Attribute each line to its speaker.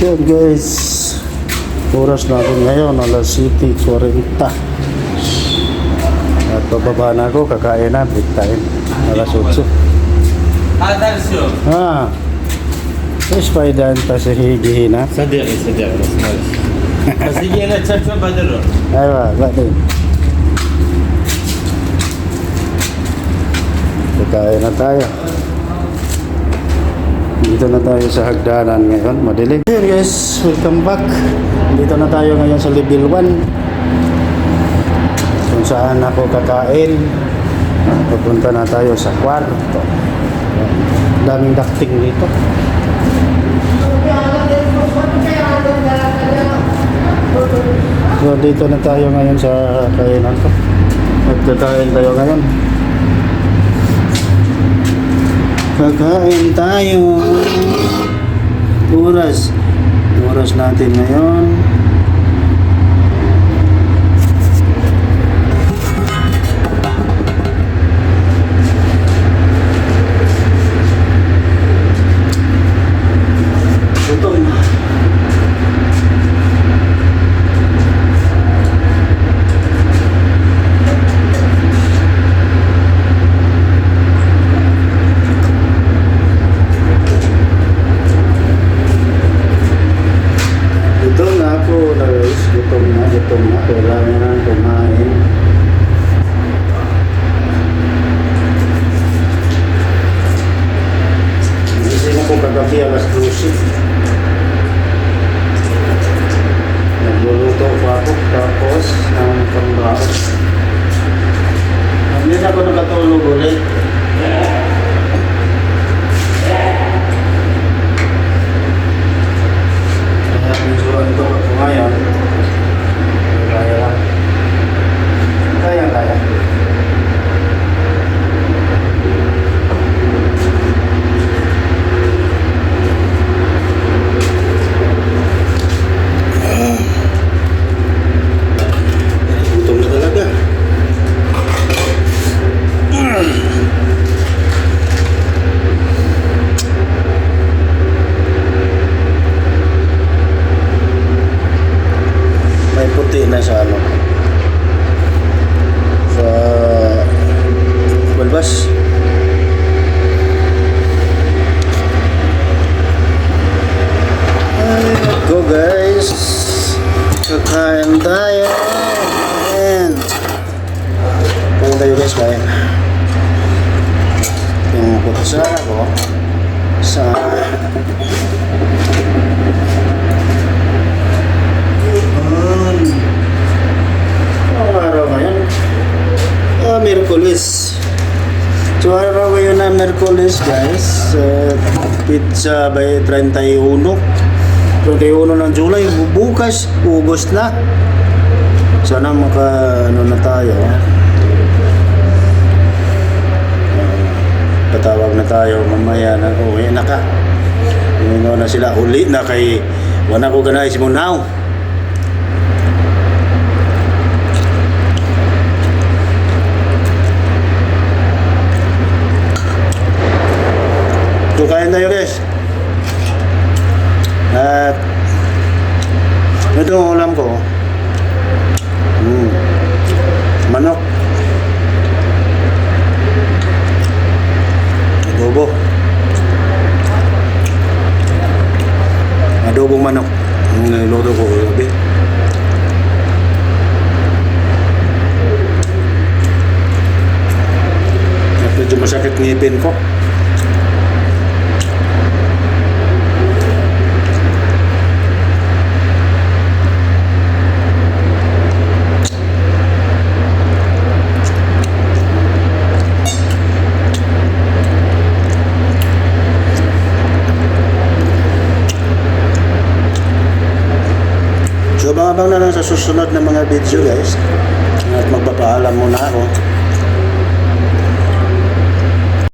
Speaker 1: So guys, oras natin ngayon alas 7:40. At bababa na ako, kakain na, break time. Alas 8. ايش فايدة انت هيجي هنا؟
Speaker 2: صدقني بس معلش بس يجي هنا تشرشف بدره.
Speaker 1: ايوه بعدين. Kakain na tayo. Dito na tayo sa hagdanan ngayon, madilim. Hey guys, welcome back. Dito na tayo ngayon sa level 1. Kung saan ako kakain. Pupunta na tayo sa kwarto. Daming ducting dito. So dito na tayo ngayon sa kainan ko. Magkakain tayo ngayon. Kakain tayo. Oras natin ngayon. Gutom na, kailangan na kumain. Gising ako kagabi alas 12. Nagluluto pa ako, tapos ng pambaon. Hindi na ako nakatulog ulit. Kaya medyo ito ako ngayon. Kaya. Gutom na talaga. May puti na sa ano. Sa balbas. Go guys, kakain tayo. And kaya tayo guys, kain. Yung putusan ako sa araw ngayon. Merkulis. So araw ngayon na Merkulis guys. Pizza by 31 ng July. Bukas, August na. Sana ano na tayo. Patawag na tayo mamaya na uwi na ka. Na sila uli na kay wala ko ganay mo now. So kain tayo guys. At ito ang ulam ko. Manok. Adobong manok. Niluto ko gabi. At medyo masakit ngipin ko. So abang na lang sa susunod na mga video guys. At magpapaalam muna ako.